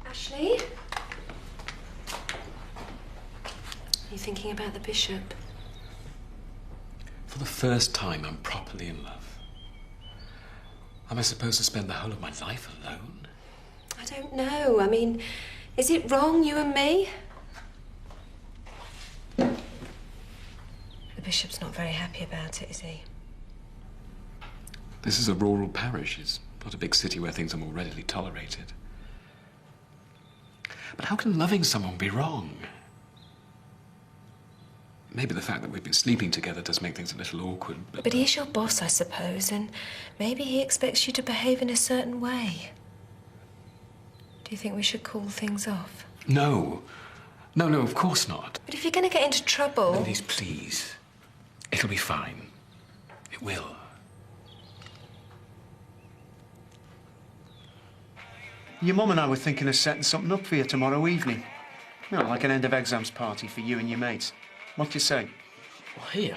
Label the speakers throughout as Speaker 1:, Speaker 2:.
Speaker 1: Ashley? Are you thinking about the bishop?
Speaker 2: For the first time, I'm properly in love. Am I supposed to spend the whole of my life alone?
Speaker 1: I don't know. I mean, is it wrong, you and me? The bishop's not very happy about it, is he?
Speaker 2: This is a rural parish. It's not a big city where things are more readily tolerated. But how can loving someone be wrong? Maybe the fact that we've been sleeping together does make things a little awkward, but...
Speaker 1: But he's your boss, I suppose, and maybe he expects you to behave in a certain way. Do you think we should call things off?
Speaker 2: No. No, of course not.
Speaker 1: But if you're going to get into trouble...
Speaker 2: Bernice, please. It'll be fine. It will.
Speaker 3: Your mum and I were thinking of setting something up for you tomorrow evening. You know, like an end-of-exams party for you and your mates. What do you say?
Speaker 4: Well, here?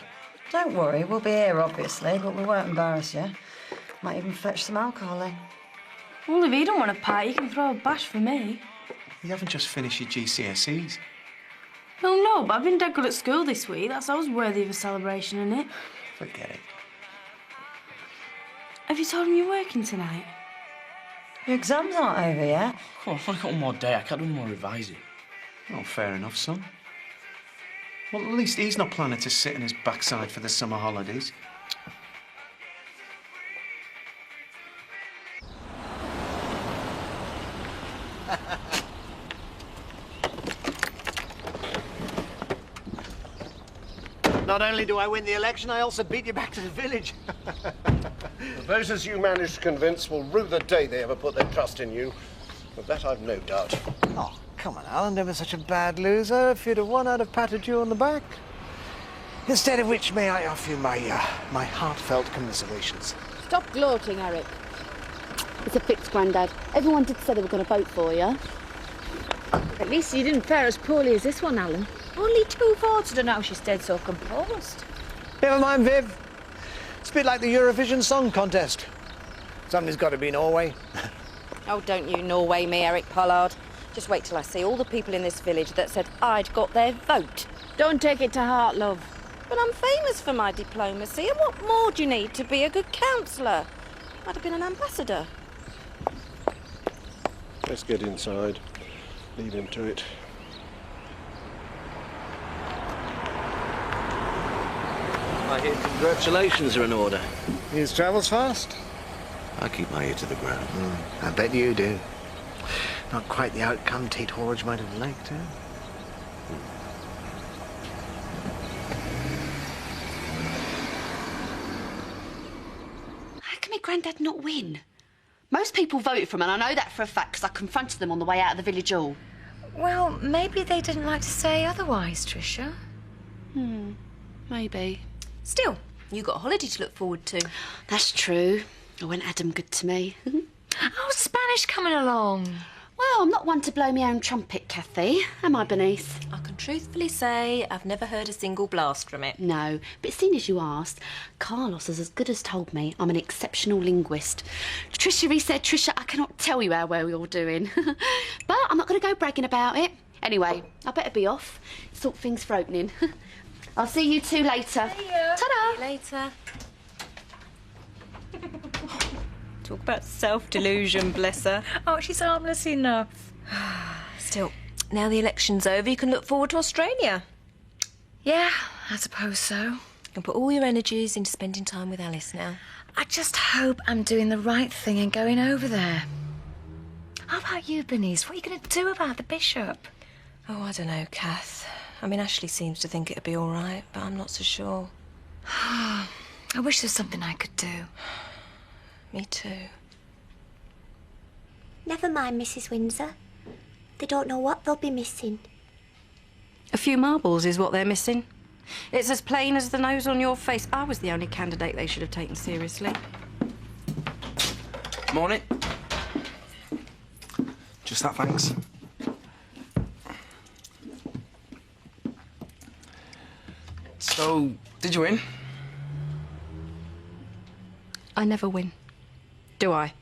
Speaker 5: Don't worry, we'll be here, obviously, but we won't embarrass you. Might even fetch some alcohol in.
Speaker 6: Well, if you don't want a party, you can throw a bash for me.
Speaker 3: You haven't just finished your GCSEs.
Speaker 6: Well, no, but I've been dead good at school this week. That's always worthy of a celebration, isn't it?
Speaker 3: Forget it.
Speaker 6: Have you told him you're working tonight?
Speaker 5: Your exams aren't over yet.
Speaker 4: Come on, I've only got one more day. I can't do more revising.
Speaker 3: Oh, fair enough, son. Well, at least he's not planning to sit on his backside for the summer holidays.
Speaker 7: Not only do I win the election, I also beat you back to the village.
Speaker 8: The voters you managed to convince will rue the day they ever put their trust in you. Of that I've no doubt.
Speaker 7: Oh, come on, Alan, never such a bad loser. If you'd have won, I'd have patted you on the back. Instead of which, may I offer you my heartfelt commiserations.
Speaker 9: Stop gloating, Eric. It's a fix, Grandad. Everyone did say they were going to vote for you. At least you didn't fare as poorly as this one, Alan.
Speaker 10: Only 2 votes. I don't know how she stayed so composed.
Speaker 7: Never mind, Viv. It's a bit like the Eurovision Song Contest. Somebody's got to be Norway.
Speaker 10: Oh, don't you Norway me, Eric Pollard. Just wait till I see all the people in this village that said I'd got their vote.
Speaker 9: Don't take it to heart, love.
Speaker 10: But I'm famous for my diplomacy, and what more do you need to be a good councillor? I'd have been an ambassador.
Speaker 8: Let's get inside. Leave him to it.
Speaker 7: I hear congratulations are in order.
Speaker 8: His travels fast.
Speaker 7: I keep my ear to the ground. I bet you do. Not quite the outcome Tate Horridge might have liked, eh?
Speaker 9: How can my Grandad not win? Most people voted for him, and I know that for a fact because I confronted them on the way out of the village hall.
Speaker 1: Well, maybe they didn't like to say otherwise, Tricia.
Speaker 9: Maybe.
Speaker 10: Still, you got a holiday to look forward to.
Speaker 9: That's true. I went Adam good to me.
Speaker 1: How's Spanish coming along?
Speaker 9: Well, I'm not one to blow my own trumpet, Kathy. Am I, Bernice?
Speaker 10: I can truthfully say I've never heard a single blast from it.
Speaker 9: No, but seeing as you asked, Carlos has as good as told me I'm an exceptional linguist. Tricia, he said, Tricia, I cannot tell you how well you're doing. But I'm not going to go bragging about it. Anyway, I better be off. Sort things for opening. I'll see you two later.
Speaker 10: See you.
Speaker 9: Ta-da!
Speaker 10: See you later. Talk about self-delusion, bless her.
Speaker 1: Oh, she's harmless enough.
Speaker 10: Still, now the election's over, you can look forward to Australia.
Speaker 1: Yeah, I suppose so.
Speaker 10: You can put all your energies into spending time with Alice now.
Speaker 1: I just hope I'm doing the right thing and going over there. How about you, Bernice? What are you going to do about the bishop?
Speaker 10: Oh, I don't know, Kath. I mean, Ashley seems to think it'd be all right, but I'm not so sure.
Speaker 1: I wish there's something I could do.
Speaker 10: Me too.
Speaker 11: Never mind, Mrs. Windsor. They don't know what they'll be missing.
Speaker 10: A few marbles is what they're missing. It's as plain as the nose on your face. I was the only candidate they should have taken seriously.
Speaker 4: Morning. Just that, thanks. So, did you win?
Speaker 10: I never win. Do I?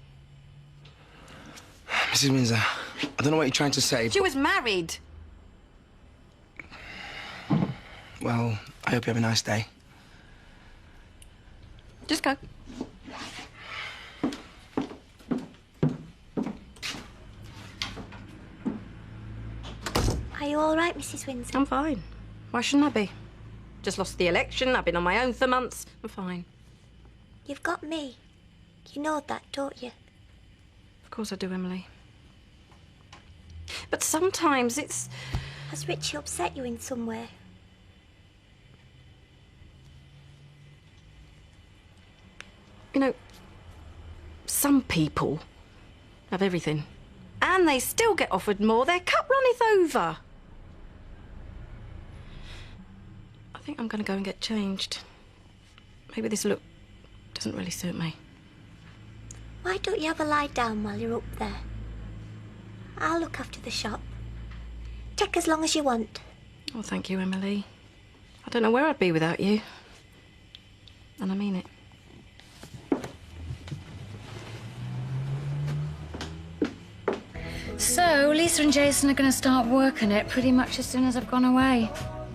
Speaker 4: Mrs. Windsor, I don't know what you're trying to say.
Speaker 10: She was married.
Speaker 4: Well, I hope you have a nice day.
Speaker 10: Just go.
Speaker 11: Are you all right, Mrs. Windsor?
Speaker 10: I'm fine. Why shouldn't I be? Just lost the election. I've been on my own for months. I'm fine.
Speaker 11: You've got me. You know that, don't you?
Speaker 10: Of course I do, Emily. But sometimes it's...
Speaker 11: Has Richie upset you in some way?
Speaker 10: You know, some people have everything. And they still get offered more. Their cup runneth over. I think I'm going to go and get changed. Maybe this look doesn't really suit me.
Speaker 11: Why don't you have a lie down while you're up there? I'll look after the shop. Take as long as you want.
Speaker 10: Oh, thank you, Emily. I don't know where I'd be without you. And I mean it.
Speaker 12: So, Lisa and Jason are going to start working it pretty much as soon as I've gone away.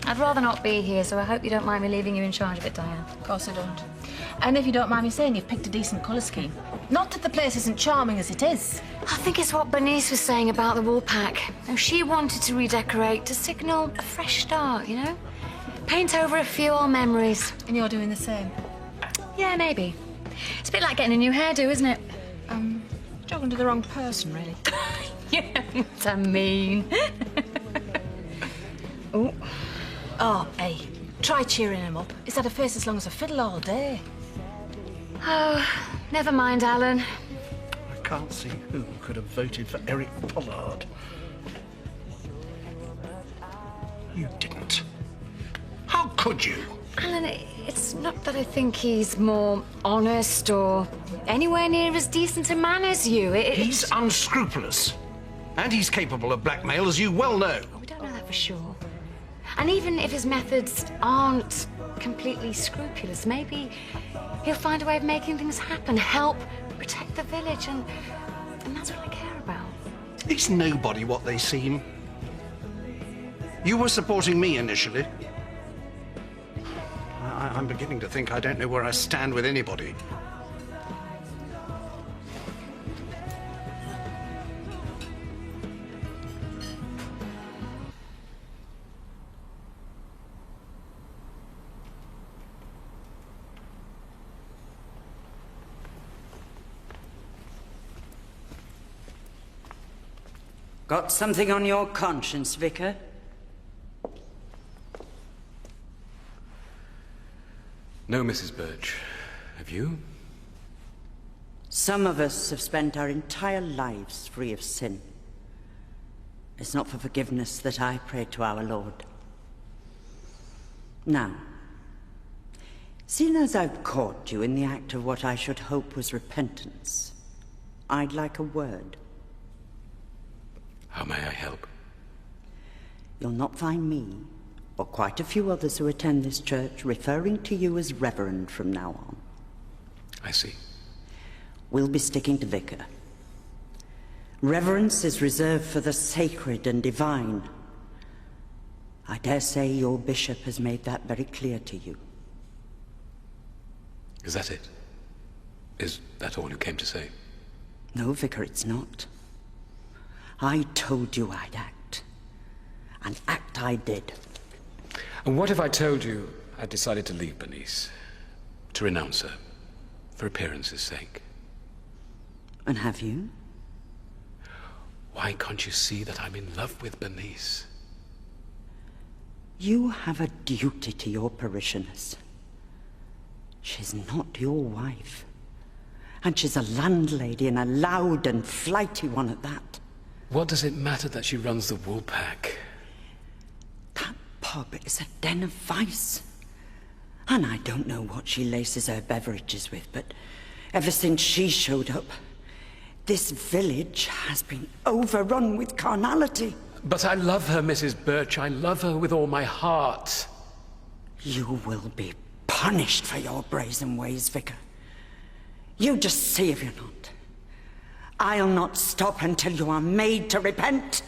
Speaker 12: I'd rather not be here, so I hope you don't mind me leaving you in charge of it, Diane.
Speaker 13: Of course I don't. And if you don't mind me saying, you've picked a decent colour scheme. Not that the place isn't charming as it is.
Speaker 12: I think it's what Bernice was saying about the Woolpack. Now, she wanted to redecorate to signal a fresh start, you know? Paint over a few old memories.
Speaker 13: And you're doing the same?
Speaker 12: Yeah, maybe. It's a bit like getting a new hairdo, isn't it?
Speaker 13: Talking to the wrong person, really.
Speaker 12: Yeah, what I mean.
Speaker 13: Oh, hey, try cheering him up. He's had a face as long as a fiddle all day.
Speaker 12: Oh, never mind, Alan.
Speaker 8: I can't see who could have voted for Eric Pollard. You didn't. How could you?
Speaker 12: Alan, it's not that I think he's more honest or anywhere near as decent a man as you.
Speaker 8: He's unscrupulous. And he's capable of blackmail, as you well know.
Speaker 12: We don't know that for sure. And even if his methods aren't completely scrupulous, maybe he'll find a way of making things happen, help protect the village, and that's what I care about.
Speaker 8: Is nobody what they seem? You were supporting me initially. I'm beginning to think I don't know where I stand with anybody.
Speaker 14: Got something on your conscience, Vicar?
Speaker 2: No, Mrs. Birch. Have you?
Speaker 14: Some of us have spent our entire lives free of sin. It's not for forgiveness that I pray to our Lord. Now, seeing as I've caught you in the act of what I should hope was repentance, I'd like a word.
Speaker 2: How may I help?
Speaker 14: You'll not find me, or quite a few others who attend this church, referring to you as Reverend from now on.
Speaker 2: I see.
Speaker 14: We'll be sticking to Vicar. Reverence is reserved for the sacred and divine. I dare say your bishop has made that very clear to you.
Speaker 2: Is that it? Is that all you came to say?
Speaker 14: No, Vicar, it's not. I told you I'd act. And act I did.
Speaker 2: And what if I told you I decided to leave Bernice? To renounce her? For appearance's sake?
Speaker 14: And have you?
Speaker 2: Why can't you see that I'm in love with Bernice?
Speaker 14: You have a duty to your parishioners. She's not your wife. And she's a landlady, and a loud and flighty one at that.
Speaker 2: What does it matter that she runs the Woolpack?
Speaker 14: That pub is a den of vice. And I don't know what she laces her beverages with, but ever since she showed up, this village has been overrun with carnality.
Speaker 2: But I love her, Mrs. Birch. I love her with all my heart.
Speaker 14: You will be punished for your brazen ways, Vicar. You just see if you're not. I'll not stop until you are made to repent.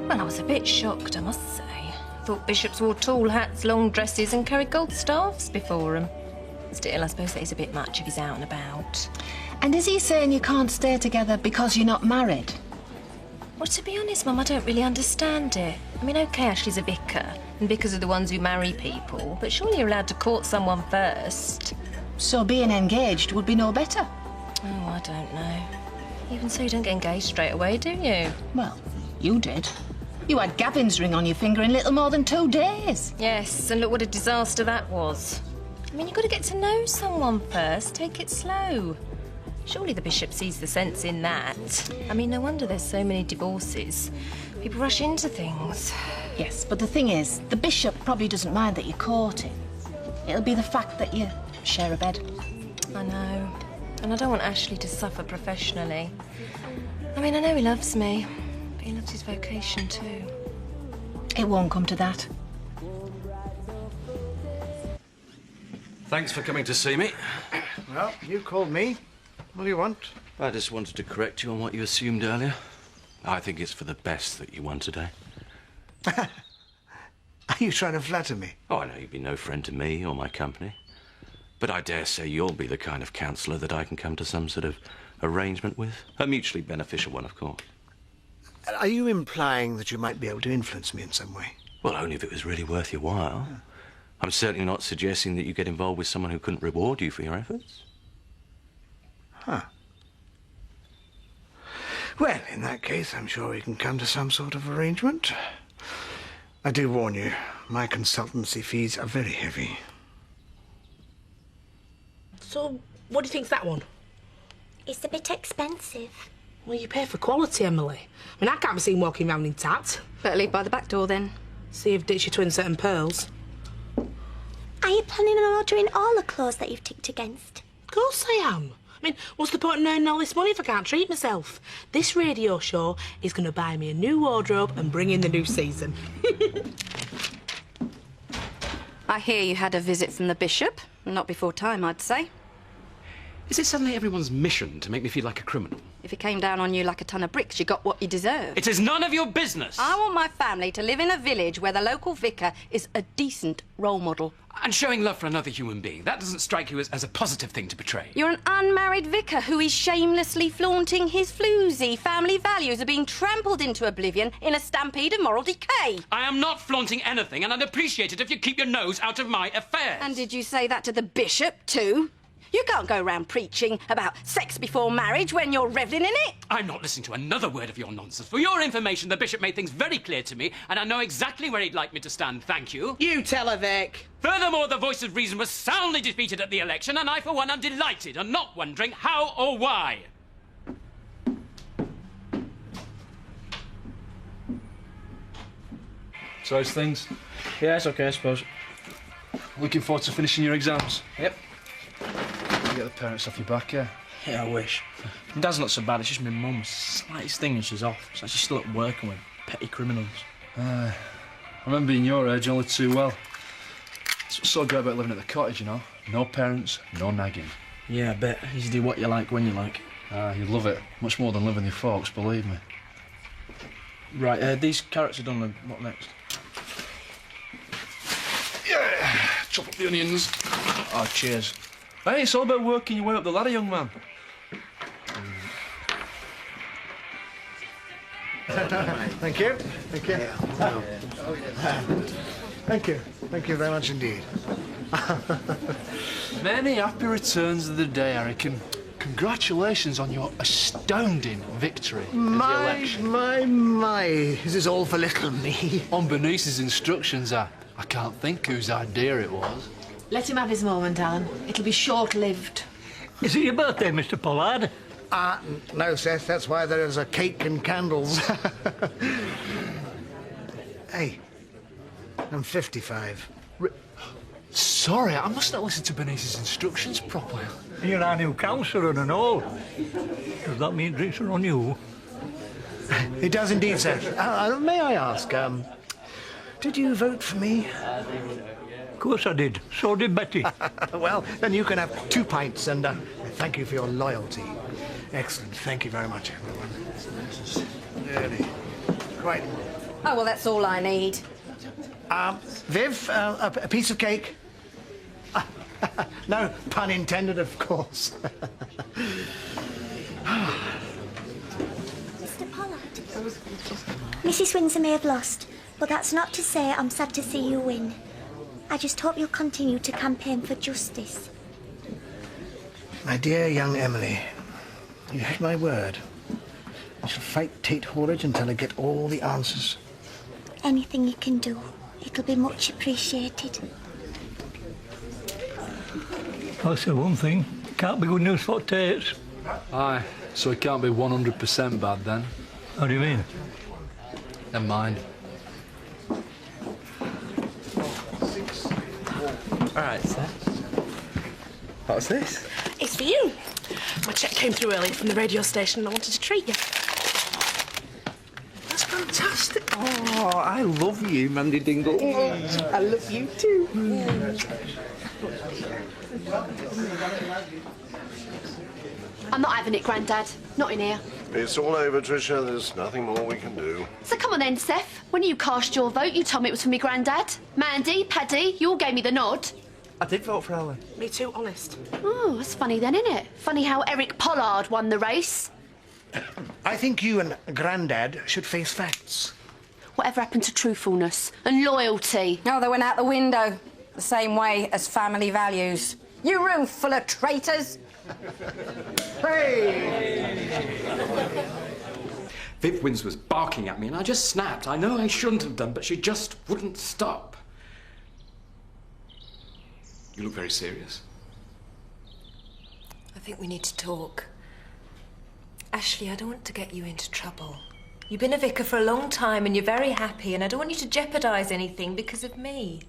Speaker 1: Well, I was a bit shocked, I must say. Thought bishops wore tall hats, long dresses and carried gold staffs before them. Still, I suppose that is a bit much if he's out and about.
Speaker 13: And is he saying you can't stay together because you're not married?
Speaker 1: Well, to be honest, Mum, I don't really understand it. I mean, OK, Ashley's a vicar, and vicars are the ones who marry people, but surely you're allowed to court someone first.
Speaker 13: So being engaged would be no better?
Speaker 1: Oh, I don't know. Even so, you don't get engaged straight away, do you?
Speaker 13: Well, you did. You had Gavin's ring on your finger in little more than 2 days.
Speaker 1: Yes, and look what a disaster that was. I mean, you've got to get to know someone first. Take it slow. Surely the bishop sees the sense in that. I mean, no wonder there's so many divorces. People rush into things.
Speaker 13: Yes, but the thing is, the bishop probably doesn't mind that you're courting. It'll be the fact that you share a bed.
Speaker 1: I know. And I don't want Ashley to suffer professionally. I mean, I know he loves me, but he loves his vocation too.
Speaker 13: It won't come to that.
Speaker 15: Thanks for coming to see me.
Speaker 7: Well, you called me. What do you want?
Speaker 15: I just wanted to correct you on what you assumed earlier. I think it's for the best that you won today.
Speaker 7: Are you trying to flatter me?
Speaker 15: Oh, I know you'd be no friend to me or my company. But I dare say you'll be the kind of councillor that I can come to some sort of arrangement with. A mutually beneficial one, of course.
Speaker 7: Are you implying that you might be able to influence me in some way?
Speaker 15: Well, only if it was really worth your while. Yeah. I'm certainly not suggesting that you get involved with someone who couldn't reward you for your efforts.
Speaker 7: Huh. Well, in that case, I'm sure we can come to some sort of arrangement. I do warn you, my consultancy fees are very heavy.
Speaker 16: So, what do you think's that one?
Speaker 11: It's a bit expensive.
Speaker 16: Well, you pay for quality, Emily. I mean, I can't be seen walking round in tat.
Speaker 10: Better leave by the back door, then.
Speaker 16: See if ditch your twin set and pearls.
Speaker 11: Are you planning on ordering all the clothes that you've ticked against?
Speaker 16: Of course I am. I mean, what's the point in earning all this money if I can't treat myself? This radio show is going to buy me a new wardrobe and bring in the new season.
Speaker 10: I hear you had a visit from the bishop. Not before time, I'd say.
Speaker 2: Is it suddenly everyone's mission to make me feel like a criminal?
Speaker 10: If it came down on you like a ton of bricks, you got what you deserved.
Speaker 2: It is none of your business.
Speaker 10: I want my family to live in a village where the local vicar is a decent role model.
Speaker 2: And showing love for another human being, that doesn't strike you as a positive thing to portray.
Speaker 10: You're an unmarried vicar who is shamelessly flaunting his floozy. Family values are being trampled into oblivion in a stampede of moral decay.
Speaker 2: I am not flaunting anything, and I'd appreciate it if you keep your nose out of my affairs.
Speaker 10: And did you say that to the bishop, too? You can't go around preaching about sex before marriage when you're revelling in it.
Speaker 2: I'm not listening to another word of your nonsense. For your information, the bishop made things very clear to me, and I know exactly where he'd like me to stand, thank you.
Speaker 16: You tell her, Vic.
Speaker 2: Furthermore, the voice of reason was soundly defeated at the election, and I, for one, am delighted and not wondering how or why.
Speaker 17: So how's things?
Speaker 18: Yeah, it's okay, I suppose.
Speaker 17: Looking forward to finishing your exams?
Speaker 18: Yep.
Speaker 17: You get the parents off your back, yeah?
Speaker 18: Yeah, I wish. My dad's not so bad, it's just my mum. Slightest thing and she's off. So she's still at work and with petty criminals.
Speaker 17: I remember being your age only too well. That's what's so great about living at the cottage, you know? No parents, no nagging.
Speaker 18: Yeah, I bet. You just do what you like when you like.
Speaker 17: You love it. Much more than living with your folks, believe me.
Speaker 18: Right, these carrots are done. What next?
Speaker 17: Yeah! Chop up the onions.
Speaker 18: Oh, cheers.
Speaker 17: Hey, it's all about working your way up the ladder, young man.
Speaker 7: Thank you. Thank you. Thank you. Thank you very much indeed.
Speaker 17: Many happy returns of the day, I reckon. Congratulations on your astounding victory at the election.
Speaker 7: My. Is this all for little me?
Speaker 17: On Bernice's instructions, I can't think whose idea it was.
Speaker 13: Let him have his moment, Alan. It'll be short-lived.
Speaker 19: Is it your birthday, Mr. Pollard?
Speaker 7: No, Seth. That's why there is a cake and candles. Hey, I'm 55.
Speaker 17: sorry, I must not listen to Bernice's instructions properly.
Speaker 19: You're our new councillor and all. Does that mean drinks are on you?
Speaker 7: It does indeed, sir. May I ask, did you vote for me?
Speaker 19: Of course I did. So did Betty.
Speaker 7: Well, then you can have 2 pints, and thank you for your loyalty. Excellent. Thank you very much, everyone. Really. Right.
Speaker 10: Oh, well, that's all I need.
Speaker 7: Viv, a piece of cake? No pun intended, of course.
Speaker 11: Mr. Pollard, Mrs. Windsor may have lost, but that's not to say I'm sad to see you win. I just hope you'll continue to campaign for justice.
Speaker 7: My dear young Emily, you have my word. I shall fight Tate Horridge until I get all the answers.
Speaker 11: Anything you can do, it'll be much appreciated.
Speaker 19: I'll say one thing. Can't be good news for Tates.
Speaker 17: Aye, so it can't be 100% bad then.
Speaker 19: How do you mean?
Speaker 17: Never mind.
Speaker 4: All right, sir. What's this?
Speaker 16: It's for you. My cheque came through earlier from the radio station and I wanted to treat you.
Speaker 4: That's fantastic. Oh, I love you, Mandy Dingle. I love you too.
Speaker 9: I'm not having it, Grandad. Not in here.
Speaker 8: It's all over, Tricia. There's nothing more we can do.
Speaker 9: So come on then, Seth. When you cast your vote, you told me it was for me Grandad. Mandy, Paddy, you all gave me the nod.
Speaker 4: I did vote for Ellen.
Speaker 16: Me too, honest.
Speaker 9: Oh, that's funny then, isn't it? Funny how Eric Pollard won the race.
Speaker 7: I think you and Grandad should face facts.
Speaker 9: Whatever happened to truthfulness and loyalty?
Speaker 10: Oh, they went out the window. The same way as family values. You room full of traitors.
Speaker 2: Viv Windsor was barking at me and I just snapped. I know I shouldn't have done, but she just wouldn't stop. You look very serious.
Speaker 1: I think we need to talk. Ashley, I don't want to get you into trouble. You've been a vicar for a long time and you're very happy, and I don't want you to jeopardise anything because of me.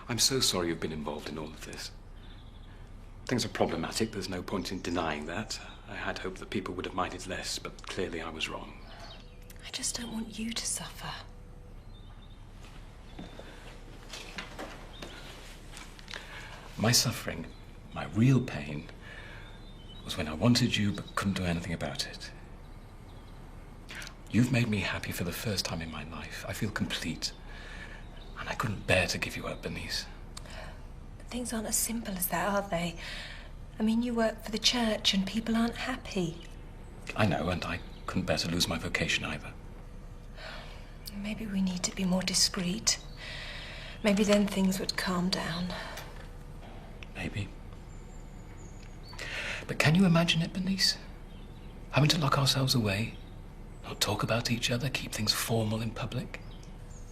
Speaker 2: I'm so sorry you've been involved in all of this. Things are problematic, there's no point in denying that. I had hoped that people would have minded less, but clearly I was wrong.
Speaker 1: I just don't want you to suffer.
Speaker 2: My suffering, my real pain, was when I wanted you but couldn't do anything about it. You've made me happy for the first time in my life. I feel complete. And I couldn't bear to give you up, Bernice.
Speaker 1: But things aren't as simple as that, are they? I mean, you work for the church and people aren't happy.
Speaker 2: I know, and I couldn't bear to lose my vocation either.
Speaker 1: Maybe we need to be more discreet. Maybe then things would calm down.
Speaker 2: Maybe. But can you imagine it, Bernice? Having to lock ourselves away, not talk about each other, keep things formal in public?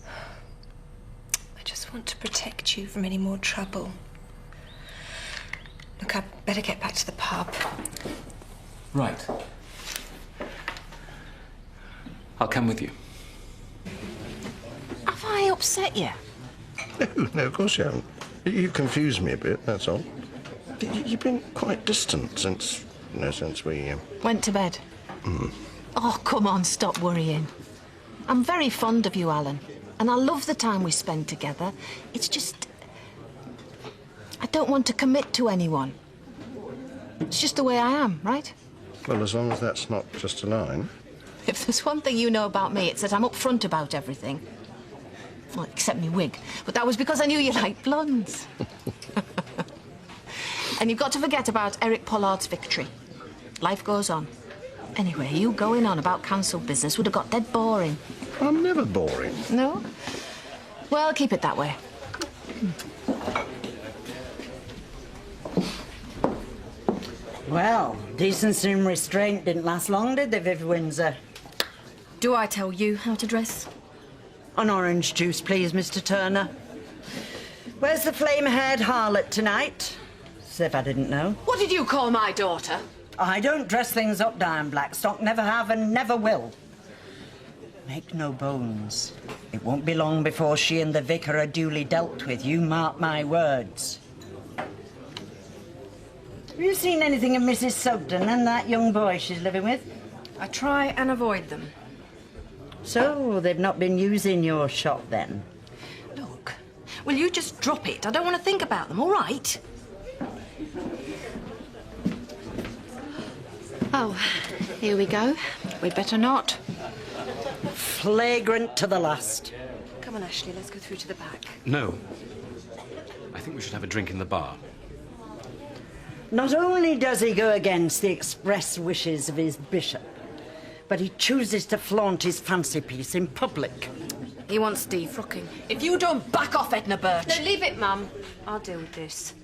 Speaker 1: I just want to protect you from any more trouble. Look, I'd better get back to the pub.
Speaker 2: Right. I'll come with you.
Speaker 13: Have I upset you?
Speaker 8: No, of course you haven't. You confused me a bit, that's all. You've been quite distant since we...
Speaker 13: Went to bed.
Speaker 8: Mm.
Speaker 13: Oh, come on, stop worrying. I'm very fond of you, Alan, and I love the time we spend together. It's just... I don't want to commit to anyone. It's just the way I am, right?
Speaker 8: Well, as long as that's not just a line.
Speaker 13: If there's one thing you know about me, it's that I'm upfront about everything. Well, except me wig. But that was because I knew you liked blondes. And you've got to forget about Eric Pollard's victory. Life goes on. Anyway, you going on about council business would have got dead boring.
Speaker 8: I'm never boring.
Speaker 13: No? Well, keep it that way.
Speaker 14: Well, decency and restraint didn't last long, did they, Viv Windsor?
Speaker 10: Do I tell you how to dress?
Speaker 14: An orange juice, please, Mr. Turner. Where's the flame-haired harlot tonight? As if I didn't know.
Speaker 9: What did you call my daughter?
Speaker 14: I don't dress things up, Diane Blackstock. Never have and never will. Make no bones. It won't be long before she and the vicar are duly dealt with. You mark my words. Have you seen anything of Mrs. Sugden and that young boy she's living with?
Speaker 10: I try and avoid them.
Speaker 14: So, they've not been using your shop then?
Speaker 10: Look, will you just drop it? I don't want to think about them, all right?
Speaker 9: Oh, here we go.
Speaker 13: We'd better not.
Speaker 14: Flagrant to the last.
Speaker 10: Come on, Ashley, let's go through to the back.
Speaker 2: No. I think we should have a drink in the bar.
Speaker 14: Not only does he go against the express wishes of his bishop, but he chooses to flaunt his fancy piece in public.
Speaker 10: He wants defrocking. If you don't back off, Edna Birch.
Speaker 1: No, leave it, Mum. I'll deal with this.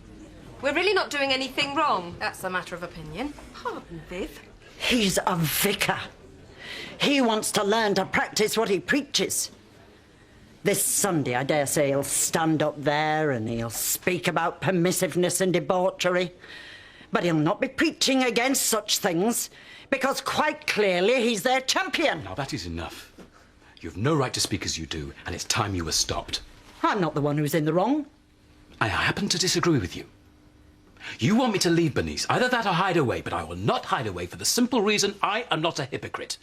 Speaker 1: We're really not doing anything wrong.
Speaker 10: That's a matter of opinion. Pardon, Viv.
Speaker 14: He's a vicar. He wants to learn to practice what he preaches. This Sunday, I dare say, he'll stand up there and he'll speak about permissiveness and debauchery. But he'll not be preaching against such things, because quite clearly he's their champion.
Speaker 2: Now, that is enough. You've no right to speak as you do, and it's time you were stopped.
Speaker 14: I'm not the one who's in the wrong.
Speaker 2: I happen to disagree with you. You want me to leave Bernice, either that or hide away, but I will not hide away for the simple reason I am not a hypocrite.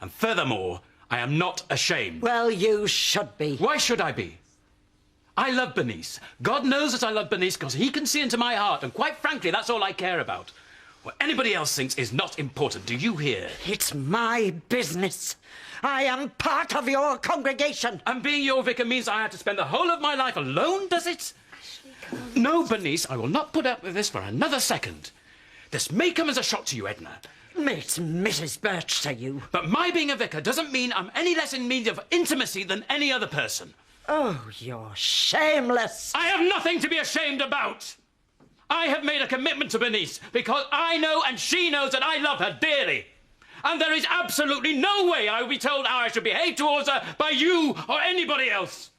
Speaker 2: And furthermore, I am not ashamed.
Speaker 14: Well, you should be.
Speaker 2: Why should I be? I love Bernice. God knows that I love Bernice because he can see into my heart, and quite frankly, that's all I care about. What anybody else thinks is not important. Do you hear?
Speaker 14: It's my business. I am part of your congregation.
Speaker 2: And being your vicar means I have to spend the whole of my life alone, does it? No, Bernice, I will not put up with this for another second. This may come as a shock to you, Edna.
Speaker 14: It's Mrs. Birch to you.
Speaker 2: But my being a vicar doesn't mean I'm any less in need of intimacy than any other person.
Speaker 14: Oh, you're shameless.
Speaker 2: I have nothing to be ashamed about. I have made a commitment to Bernice because I know and she knows that I love her dearly. And there is absolutely no way I will be told how I should behave towards her by you or anybody else.